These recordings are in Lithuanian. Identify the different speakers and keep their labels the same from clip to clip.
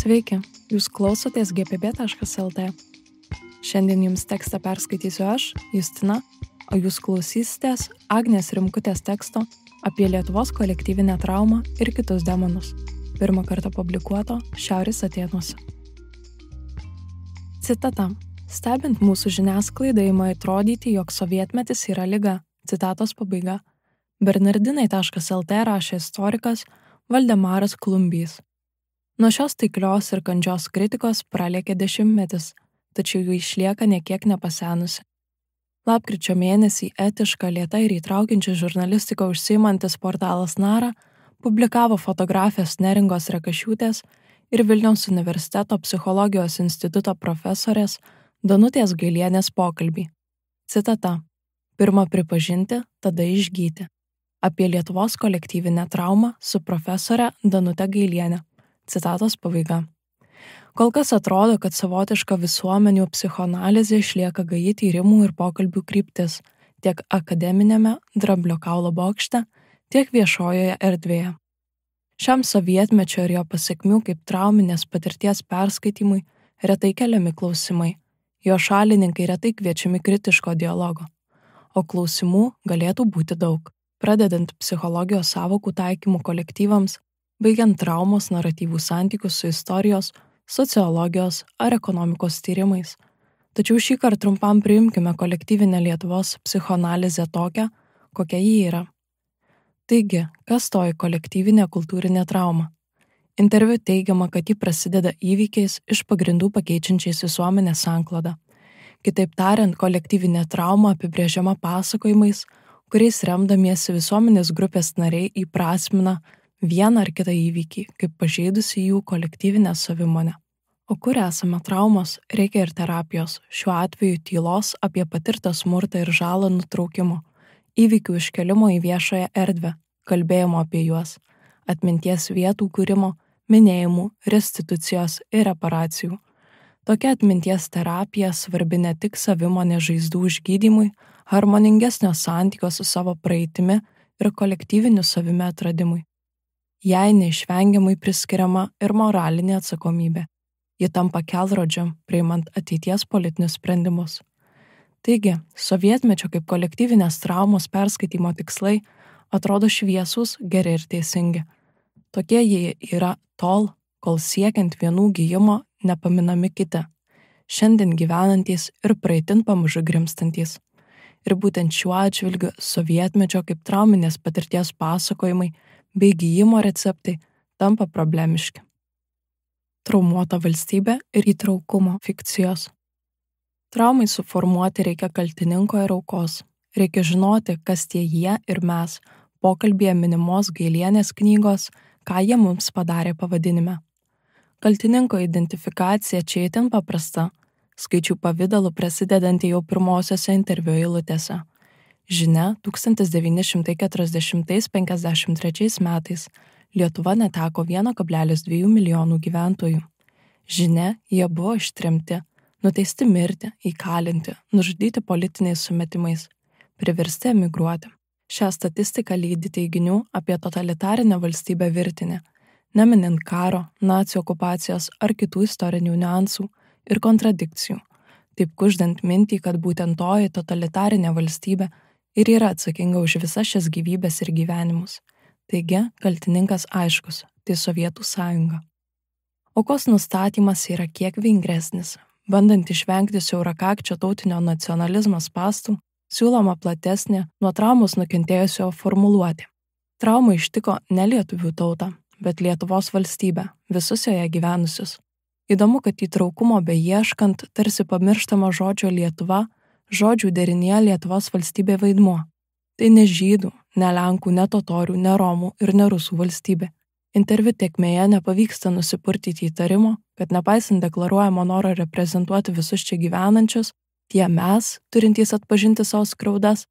Speaker 1: Sveiki, jūs klausotės gpb.lt. Šiandien jums tekstą perskaitysiu aš, Justina, o jūs klausysitės Agnės Rimkutės teksto apie Lietuvos kolektyvinę traumą ir kitus demonus, pirmą kartą publikuoto Šiaurės Atėnuose. Citata. Stebint mūsų žiniasklaidą ima atrodyti, jog sovietmetis yra liga. Citatos pabaiga. Bernardinai.lt rašė istorikas Valdemaras Klumbys. Nuo šios taiklios ir kandžios kritikos pralėkė 10 metis, tačiau jų išlieka niekiek nepasenusi. Lapkričio mėnesį etišką, lėtą ir įtraukiančią žurnalistiką užsiimantis portalas Nara publikavo fotografės Neringos Rekašiūtės ir Vilniaus universiteto psichologijos instituto profesorės Danutės Gailienės pokalbį. Citata. Pirma pripažinti, tada išgyti. Apie Lietuvos kolektyvinę traumą su profesore Danute Gailiene. Citatos pabaiga. Kol kas atrodo, kad savotiška visuomenių psichoanalizė išlieka gaji tyrimų ir pokalbių kryptis tiek akademinėme Dramblio kaulo bokšte, tiek viešojoje erdvėje. Šiam sovietmečio ir jo pasekmių kaip trauminės patirties perskaitimui retai keliami klausimai. Jo šalininkai retai kviečiami kritiško dialogo. O klausimų galėtų būti daug, pradedant psichologijos sąvokų taikymų kolektyvams, baigiant traumos naratyvų santykius su istorijos, sociologijos ar ekonomikos tyrimais. Tačiau šįkart trumpam priimkime kolektyvinę Lietuvos psichoanalizę tokią, kokia ji yra. Taigi, kas toji kolektyvinė kultūrinė trauma? Interviu teigiama, kad ji prasideda įvykiais iš pagrindų pakeičiančiais visuomenės sanklodą. Kitaip tariant, kolektyvinė trauma apibrėžiama pasakojimais, kuriais remdamiesi visuomenės grupės nariai įprasmina vieną ar kitą įvykį, kaip pažeidusi jų kolektyvinę savimonę. O kur esame traumos, reikia ir terapijos, šiuo atveju tylos apie patirtą smurtą ir žalą nutraukimo, įvykių iškelimo į viešąją erdvę, kalbėjimo apie juos, atminties vietų kūrimo, minėjimų, restitucijos ir reparacijų. Tokia atminties terapija svarbi ne tik savimonės žaizdų užgydymui, harmoningesnio santykio su savo praeitimi ir kolektyviniu savimi atradimui. Jai neišvengiamai priskiriama ir moralinė atsakomybė. Ji tampa kelrodžiu, priimant ateities politinius sprendimus. Taigi, sovietmečio kaip kolektyvinės traumos perskaitymo tikslai atrodo šviesūs, geri ir teisingi. Tokie jie yra tol, kol siekiant vienų gijimo nepaminami kiti, šiandien gyvenantys ir praeitin pamažu grimstantys. Ir būtent šiuo atžvilgiu sovietmečio kaip trauminės patirties pasakojimai bei gijimo receptai tampa problemiški. Traumuota valstybė ir įtraukumo fikcijos. Traumai suformuoti reikia kaltininko ir aukos. Reikia žinoti, kas tie jie ir mes, pokalbyje minimos Gailienės knygos, ką jie mums padarė pavadinime. Kaltininko identifikacija čia itin paprasta, skaičių pavidalu prasidedanti jau pirmosiose interviu eilutėse. Žinia, 1940–53 metais Lietuva neteko 1,2 milijonų gyventojų. Žinia, jie buvo ištremti, nuteisti mirti, įkalinti, nužudyti politiniais sumetimais, priversti emigruoti. Šią statistiką lydi teiginių apie totalitarinę valstybę virtinę, neminint karo, nacių okupacijos ar kitų istorinių niuansų ir kontradikcijų, taip kuždant mintį, kad būtent toji totalitarinė valstybė ir yra atsakinga už visas šias gyvybės ir gyvenimus. Taigi, kaltininkas aiškus, tai Sovietų sąjunga. Aukos nustatymas yra kiek vingresnis, bandant išvengti siaurakakčio tautinio nacionalizmo spąstų, siūloma platesnė nuo traumos nukentėjusio formuluotė. Trauma ištiko ne lietuvių tautą, bet Lietuvos valstybę, visus joje gyvenusius. Įdomu, kad įtraukumo beieškant tarsi pamirštama žodžio Lietuva, žodžių derinyje Lietuvos valstybė vaidmuo. Tai ne žydų, ne lenkų, ne totorių, ne romų ir ne rusų valstybė. Interviu tėkmėje nepavyksta nusipurtyti įtarimo, kad nepaisant deklaruojamo noro reprezentuoti visus čia gyvenančius, tie mes, turintys atpažinti savo skriaudas,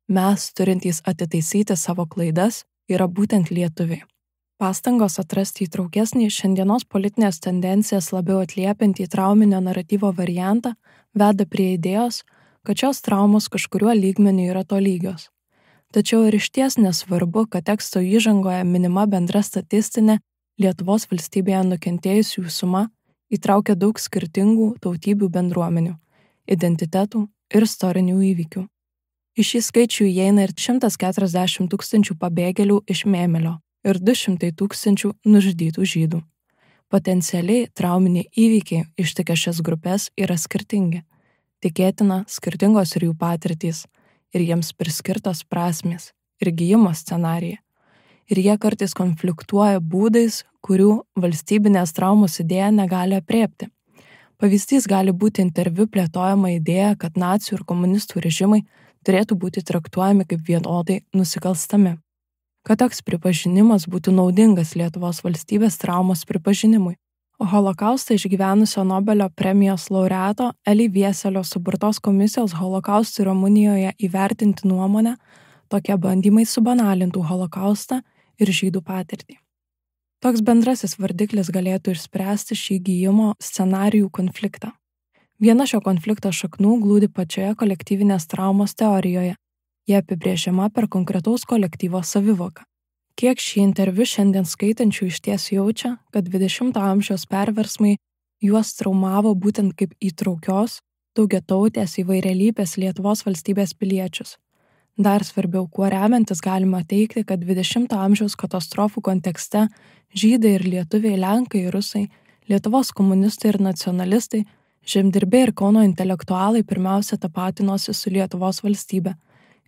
Speaker 1: mes, turintys atitaisyti savo klaidas, yra būtent lietuviai. Pastangos atrasti įtraukesnį šiandienos politinės tendencijas labiau atliepiantį trauminio naratyvo variantą veda prie idėjos, kad šios traumos kažkuriuo lygmeniu yra tolygios. Tačiau ir išties nesvarbu, kad teksto įžangoje minima bendra statistinė Lietuvos valstybėje nukentėjusiųjų suma įtraukia daug skirtingų tautybių bendruomenių, identitetų ir istorinių įvykių. Į šį skaičių įeina ir 140 tūkstančių pabėgėlių iš Mėmelio ir 200 tūkstančių nužudytų žydų. Potencialiai trauminiai įvykiai ištikę šias grupės yra skirtingi. Tikėtina skirtingos ir jų patirtys, ir jiems priskirtos prasmės, ir gijimo scenarijai. Ir jie kartais konfliktuoja būdais, kurių valstybinės traumos idėja negali aprėpti. Pavyzdys gali būti interviu plėtojama idėja, kad nacių ir komunistų režimai turėtų būti traktuojami kaip vienodai nusikalstami. Kad toks pripažinimas būtų naudingas Lietuvos valstybės traumos pripažinimui. Holokaustą išgyvenusio Nobelio premijos laureato Eli Vieselio suburtos komisijos Holokaustui Rumunijoje įvertinti nuomonę, tokie bandymai subanalintų Holokaustą ir žydų patirtį. Toks bendrasis vardiklis galėtų išspręsti šį gijimo scenarijų konfliktą. Viena šio konflikto šaknų glūdi pačioje kolektyvinės traumos teorijoje. Jie apibrėžiama per konkretaus kolektyvo savivoką. Kiek šį interviu šiandien skaitančių išties jaučia, kad 20-ojo amžiaus perversmai juos traumavo būtent kaip įtraukios, daugiatautės įvairialypės Lietuvos valstybės piliečius. Dar svarbiau, kuo remiantis galima teigti, kad 20-ojo amžiaus katastrofų kontekste žydai ir lietuviai, lenkai ir rusai, Lietuvos komunistai ir nacionalistai, žemdirbiai ir Kauno intelektualai pirmiausia tapatinosi su Lietuvos valstybe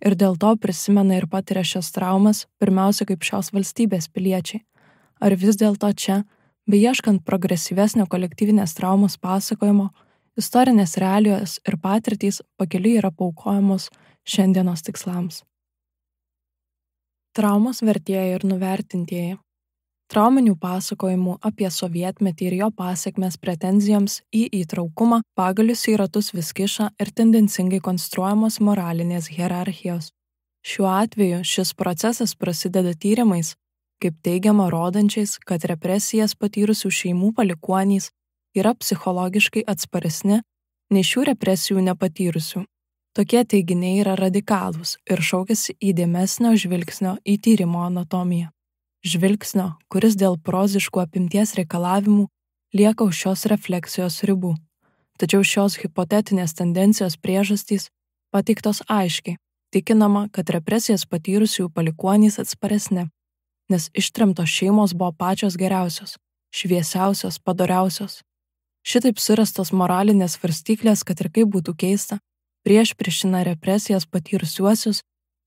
Speaker 1: ir dėl to prisimena ir patiria šias traumas pirmiausia kaip šios valstybės piliečiai. Ar vis dėlto čia, beieškant progresyvesnio kolektyvinės traumos pasakojimo, istorinės realijos ir patirtys pakeliui yra paaukojamos šiandienos tikslams. Traumos vertėjai ir nuvertintieji. Trauminių pasakojimų apie sovietmetį ir jo pasekmes pretenzijoms į įtraukumą pagalius į ratus vis kiša ir tendencingai konstruojamos moralinės hierarchijos. Šiuo atveju šis procesas prasideda tyrimais, kaip teigiama rodančiais, kad represijas patyrusių šeimų palikuonys yra psichologiškai atsparesni nei šių represijų nepatyrusių. Tokie teiginiai yra radikalūs ir šaukiasi įdėmesnio žvilgsnio į tyrimo anatomiją. Žvilgsnio, kuris dėl proziškų apimties reikalavimų lieka už šios refleksijos ribų. Tačiau šios hipotetinės tendencijos priežastys pateiktos aiškiai, tikinama, kad represijas patyrusių palikuonys atsparesni, nes ištremtos šeimos buvo pačios geriausios, šviesiausios, padoriausios. Šitaip surastos moralinės svarstyklės, kad ir kaip būtų keista, priešpriešina represijas patyrusiuosius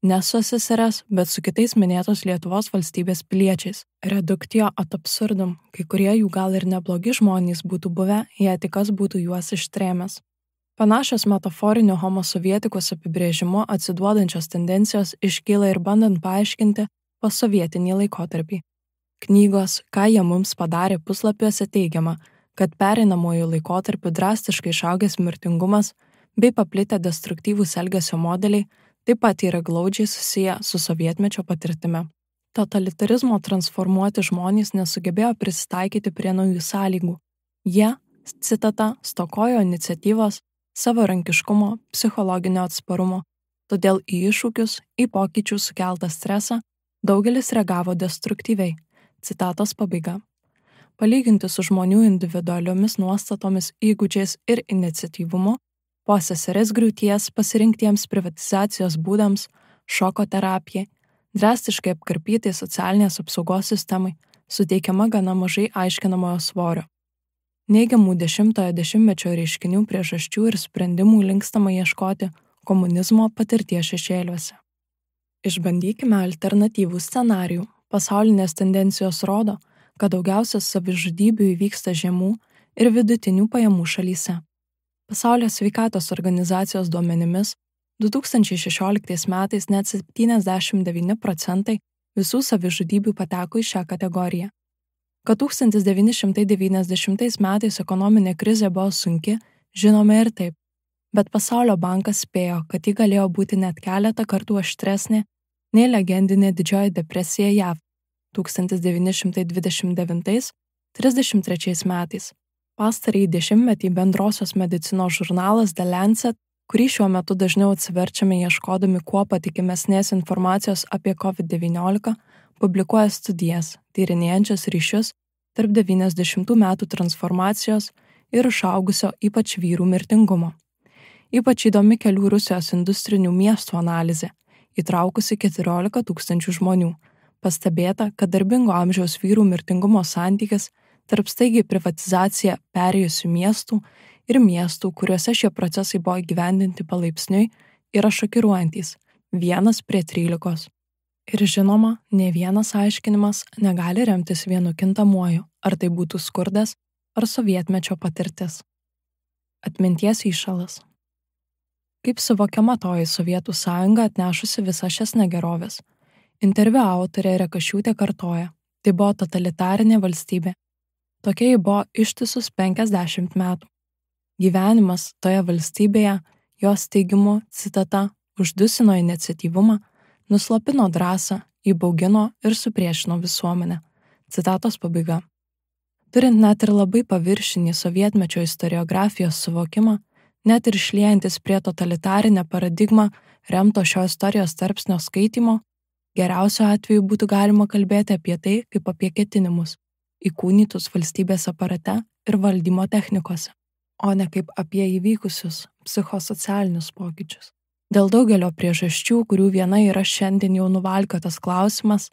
Speaker 1: ne su SSRS, bet su kitais minėtos Lietuvos valstybės piliečiais. Reduktio ad absurdum, kai kurie jų gal ir neblogi žmonės būtų buvę, jei tik kas būtų juos ištrėmęs. Panašios metaforinio homo sovietikos apibrėžimo atsiduodančios tendencijos iškyla ir bandant paaiškinti posovietinį laikotarpį. Knygos Ką jie mums padarė puslapiuose teigiama, kad pereinamuoju laikotarpiu drastiškai išaugęs mirtingumas bei paplitę destruktyvūs elgesio modeliai taip pat yra glaudžiai susiję su sovietmečio patirtimi. Totalitarizmo transformuoti žmonės nesugebėjo prisitaikyti prie naujų sąlygų. Jie, citata, stokojo iniciatyvos, savarankiškumo, psichologinio atsparumo, todėl į iššūkius, į pokyčių sukeltą stresą daugelis reagavo destruktyviai. Citatos pabaiga. Palyginti su žmonių individualiomis nuostatomis, įgūdžiais ir iniciatyvumu, po SSRS griūties pasirinktiems privatizacijos būdams, šoko terapijai, drastiškai apkarpytai socialinės apsaugos sistemai, suteikiama gana mažai aiškinamojo svorio. Neigiamų 10-ojo dešimtmečio reiškinių priežasčių ir sprendimų linkstama ieškoti komunizmo patirties šešėliuose. Išbandykime alternatyvų scenarijų. Pasaulinės tendencijos rodo, kad daugiausia savižudybių įvyksta žemų ir vidutinių pajamų šalyse. Pasaulio sveikatos organizacijos duomenimis 2016 metais net 79% visų savižudybių pateko į šią kategoriją. Kad 1990 metais ekonominė krizė buvo sunki, žinome ir taip, bet Pasaulio bankas spėjo, kad ji galėjo būti net keletą kartų aštresnė nei legendinė didžioji depresija JAV 1929–33 metais. Pastarąjį dešimtmetį bendrosios medicinos žurnalas The Lancet, kurį šiuo metu dažniau atsiverčiame ieškodami kuo patikimesnės informacijos apie COVID-19, publikuoja studijas, tyrinėjančias ryšius tarp 90 metų transformacijos ir išaugusio ypač vyrų mirtingumo. Ypač įdomi kelių Rusijos industrinių miestų analizė, įtraukusi 14 000 žmonių. Pastebėta, kad darbingo amžiaus vyrų mirtingumo santykis tarp staigiai privatizaciją perėjusių miestų ir miestų, kuriuose šie procesai buvo įgyvendinti palaipsniui, yra šokiruojantys – 1:13. Ir žinoma, nė vienas aiškinimas negali remtis vienu kintamuoju, ar tai būtų skurdas, ar sovietmečio patirtis. Atminties įšalas. Kaip suvokiama toji Sovietų sąjunga atnešusi visas šias negeroves? Interviu autorė Rekašiūtė kartoja, tai buvo totalitarinė valstybė. Tokia ji buvo ištisus 50 metų. Gyvenimas toje valstybėje, jos teigimu, citata, uždusino iniciatyvumą, nuslopino drąsą, įbaugino ir supriešino visuomenę. Citatos pabaiga. Turint net ir labai paviršinį sovietmečio istoriografijos suvokimą, net ir išliejantis prie totalitarinę paradigmą remto šio istorijos tarpsnio skaitymo, geriausiu atveju būtų galima kalbėti apie tai kaip apie ketinimus, įkūnytus valstybės aparate ir valdymo technikose, o ne kaip apie įvykusius psichosocialinius pokyčius. Dėl daugelio priežasčių, kurių viena yra šiandien jau nuvalkiotas klausimas,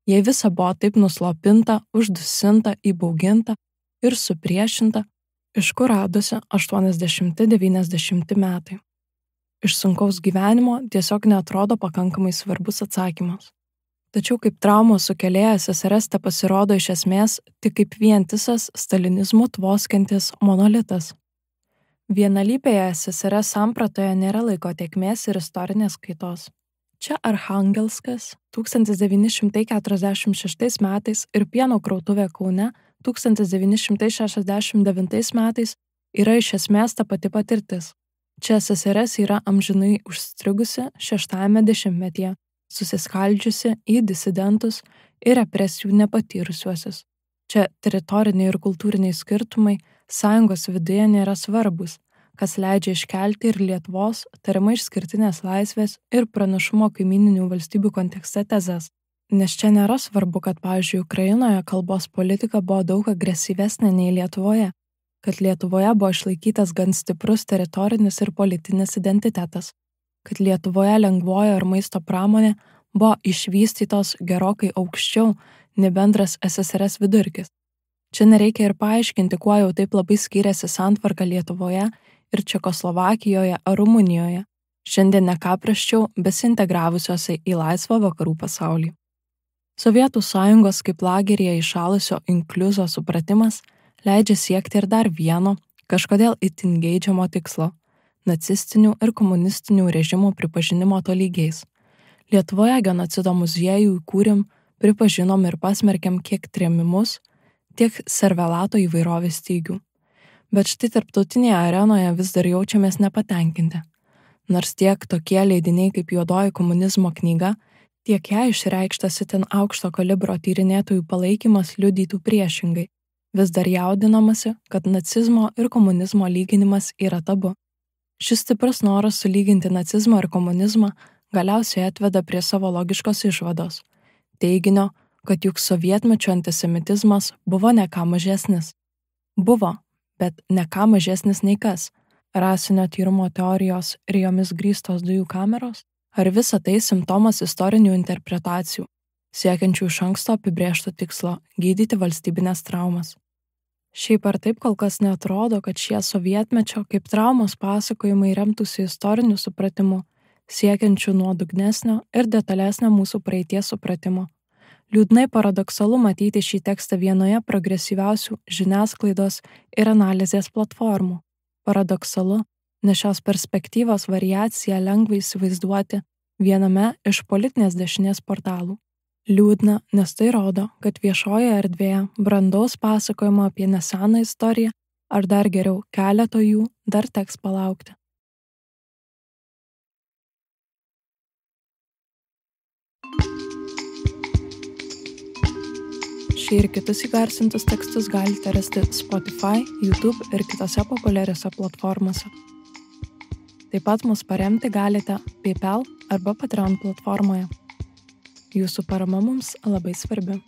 Speaker 1: jei visa buvo taip nuslopinta, uždusinta, įbauginta ir supriešinta, iš kur radosi 80-90 metai. Iš sunkaus gyvenimo tiesiog neatrodo pakankamai svarbus atsakymas. Tačiau kaip traumos sukėlėjas SRS pasirodo iš esmės tik kaip vientisas stalinizmu tvoskantis monolitas. Vienalypėje SSRS sampratoje nėra laiko tėkmės ir istorinės kaitos. Čia Archangelskas 1946 metais ir pieno krautuvė Kaune 1969 metais yra iš esmės ta pati patirtis. Čia SSRS yra amžinai užstrigusi 6-ame dešimtmetyje, susiskaldžiusi į disidentus ir represijų nepatyrusiuosius. Čia teritoriniai ir kultūriniai skirtumai sąjungos viduje nėra svarbus, kas leidžia iškelti ir Lietuvos tariamai išskirtinės laisvės ir pranašumo kaimyninių valstybių kontekste tezes. Nes čia nėra svarbu, kad, pavyzdžiui, Ukrainoje kalbos politika buvo daug agresyvesnė nei Lietuvoje, kad Lietuvoje buvo išlaikytas gan stiprus teritorinis ir politinis identitetas, kad Lietuvoje lengvojo ir maisto pramonė buvo išvystytos gerokai aukščiau nei bendras SSRS vidurkis. Čia nereikia ir paaiškinti, kuo jau taip labai skiriasi santvarka Lietuvoje ir Čekoslovakijoje ar Rumunijoje, šiandien ne ką prasčiau besintegravusiuose į laisvą vakarų pasaulį. Sovietų sąjungos kaip lageryje įšalusio inkliuzo supratimas leidžia siekti ir dar vieno, kažkodėl itin geidžiamo tikslo – nacistinių ir komunistinių režimų pripažinimo tolygiais. Lietuvoje genocido muziejų įkūrėm, pripažinom ir pasmerkėm kiek trėmimus, tiek servelato įvairovės stygių. Bet štai tarptautinėje arenoje vis dar jaučiamės nepatenkinti. Nors tiek tokie leidiniai kaip Juodoji komunizmo knyga, tiek ją išreikštas itin aukšto kalibro tyrinėtojų palaikymas liudytų priešingai. Vis dar jaudinamasi, kad nacizmo ir komunizmo lyginimas yra tabu. Šis stiprus noras sulyginti nacizmą ir komunizmą galiausiai atveda prie savo logiškos išvados. Teiginio, kad juk sovietmečio antisemitizmas buvo ne ką mažesnis. Buvo, bet ne ką mažesnis nei kas. Rasinio tyrimo teorijos ir jomis grįstos dujų kameros? Ar visa tai simptomas istorinių interpretacijų, siekiančių iš anksto apibrėžto tikslo gydyti valstybinės traumas? Šiaip ar taip kol kas neatrodo, kad šie sovietmečio kaip traumos pasakojimai remtųsi istoriniu supratimu, siekiančių nuodugnesnio ir detalesnio mūsų praeities supratimo. Liūdnai paradoksalu matyti šį tekstą vienoje progresyviausių žiniasklaidos ir analizės platformų. Paradoksalu, nes šios perspektyvos variaciją lengva įsivaizduoti viename iš politinės dešinės portalų. Liūdna, nes tai rodo, kad viešoje erdvėje brandaus pasakojimo apie neseną istoriją, ar dar geriau keleto jų, dar teks palaukti. Šį ir kitus įgarsintus tekstus galite rasti Spotify, YouTube ir kitose populiariose platformose. Taip pat mus paremti galite PayPal arba Patreon platformoje. Jūsų parama mums labai svarbi.